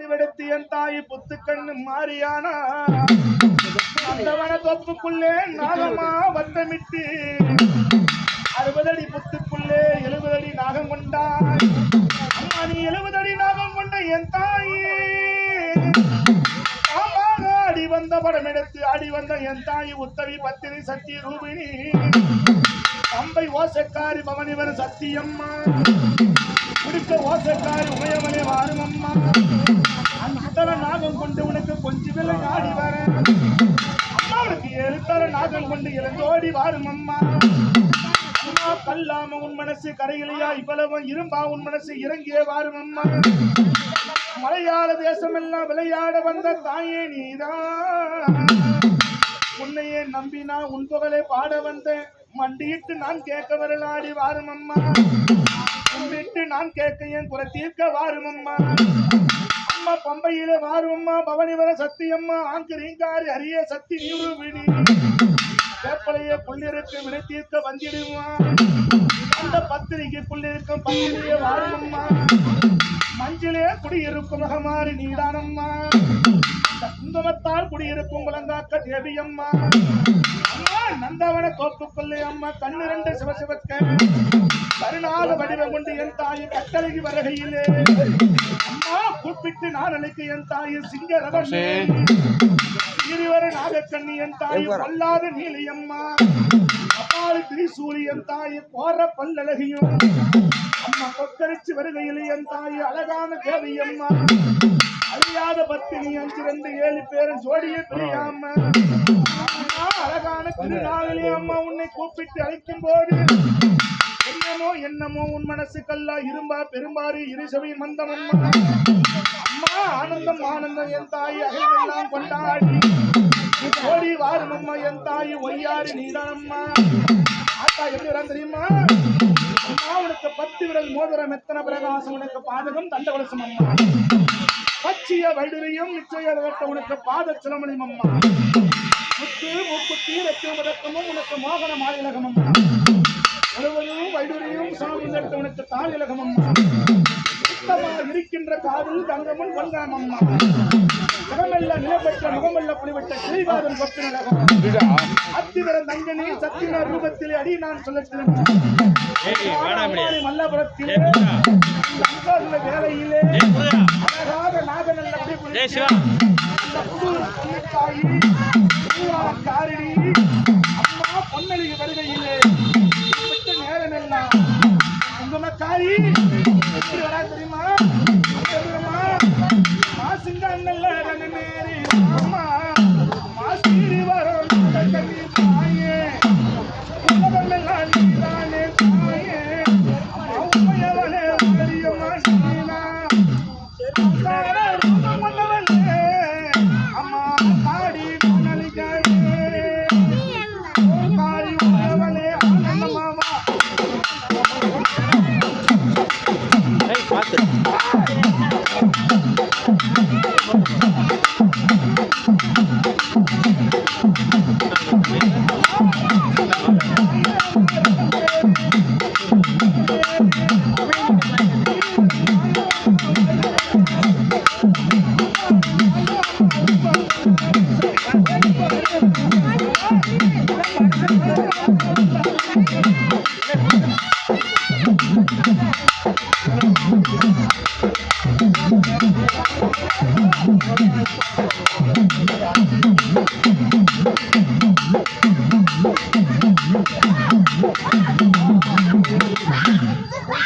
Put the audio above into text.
வடிவெடுத்து என் தாய் புத்துக்கண்ணு மாறியானா அந்தவன தொப்புக்குள்ளே நாகமா வட்டமிட்டு 60 அடி புத்துக்குள்ளே 70 அடி நாகம் கொண்டாய் அம்மா நீ 70 அடி நாகம் கொண்ட என் தாயே ஆடி வந்த படம் எடுத்து ஆடி வந்த என் தாய் உத்தவி பத்தினி சத்திய ரூபிணி அம்பை ஓசக்காரி பவனிவர் சத்தியம்மா குடிக்க ஓசக்காரி உமையவனே வாரும் அம்மா அந்த நாகம் கொண்டு உனக்கு கொஞ்சம் விலை ஆடி வர அம்மா உனக்கு 7 தர நாகம் கொண்டு இறந்தோடி வாரும் அம்மா அம்மா கல்லாம உன் மனசு கரையிலையா இவ்வளவு இரும்பா உன் மனசு இறங்கியே வாரும் அம்மா மலையாள தேசமெல்லாம் விளையாட வந்த தாயே நீதான் உன்னையே நம்பினா உன் புகழை பாட வந்தேன் மண்டியிட்டு நான் கேட்க வரலாடி வாரும் அம்மா கும்பிட்டு நான் கேட்க என் குறை தீர்க்க வாரும் அம்மா அம்மா பம்பையில வாரும் அம்மா பவனிவர சத்தியம்மா ஆங்கிரீங்காரி அரிய சக்தி நீருவினி வேப்பலையே புள்ளிருக்கு வினை தீர்க்க வந்திடுமா அந்த பத்திரிகை புள்ளிருக்கும் பத்திரிகையே வாரும் அம்மா மஞ்சிலே குடியிருக்கும் மகமாரி நீதானம்மா குங்குமத்தால் குடியிருக்கும் குலங்காக்க தேவியம்மா அம்மா நந்தவன தோப்புக்குள்ளே அம்மா கண்ணிரண்டு சிவசிவக்க கருணாக வடிவம் கொண்டு என் தாய் கட்டளைக்கு வருகையிலே அம்மா கூப்பிட்டு நான் அழைக்க என் தாய் சிங்கரவன் இருவர நாகக்கண்ணி என் தாய் கொல்லாத நீலியம்மா அப்பாறு திரிசூலி என் தாய் போற பல்லழகியும் அம்மா கொக்கரிச்சு வருகையில் என் தாய் அழகான தேவியம்மா அறியாத பத்தினி 5-2-7 பேரும் ஜோடியே தெரியாம அழகான திருநாளிலே அம்மா உன்னை கூப்பிட்டு அழைக்கும் போது என்னமோ உன் மனசுக்கல்லா இரும்பா பெரும்பாரி இருசவை மந்தம் அம்மா ஆனந்தம் என் தாய் அகைவெல்லாம் கொண்டாடி ஓடி வாரும் அம்மா என் தாய் ஒய்யாரி நீதானம்மா ஆத்தா எப்படி வரான் தெரியுமா அம்மா உனக்கு 10 விரல் மோதிரம் எத்தனை பிரகாசம் உனக்கு பாதகம் தண்டவலசம் அம்மா பச்சிய வைடுரியம் நிச்சய உனக்கு பாத சிலமணியம் அம்மா முத்து மூக்குத்தி ரத்திய மதக்கமும் உனக்கு மோகன மாநிலகம் அம்மா முழுவதும் வைடுரியும் சாமி உனக்கு தாழிலகம் அம்மா சுத்தமா இருக்கின்ற காதில் தங்கமும் வந்தாம் அம்மா முகமல்ல நிலப்பெற்ற முகமல்ல புலிவிட்ட கிளிவாதம் கொப்பினலகம் அத்திவர தங்கனி சத்தின ரூபத்திலே அடி நான் சொல்லத்திலும் மல்லபுரத்திலே வேலையிலே அழகாக நாகநல்ல காரிணி அம்மா பொன்னலிக வருகையிலே விட்டு நேரம் எல்லாம் குங்குமக்காரி எப்படி வரா தெரியுமா மாசிங்க அண்ணல்ல ரங்கநேரி அம்மா மாசிரி வரும் தாயே உலகமெல்லாம் நீதானே தாயே அம்மா உண்மையவனே வாரியம்மா நீனா அம்மா காடி நலிகாயே காரி உணவனே ஆனந்தமாவா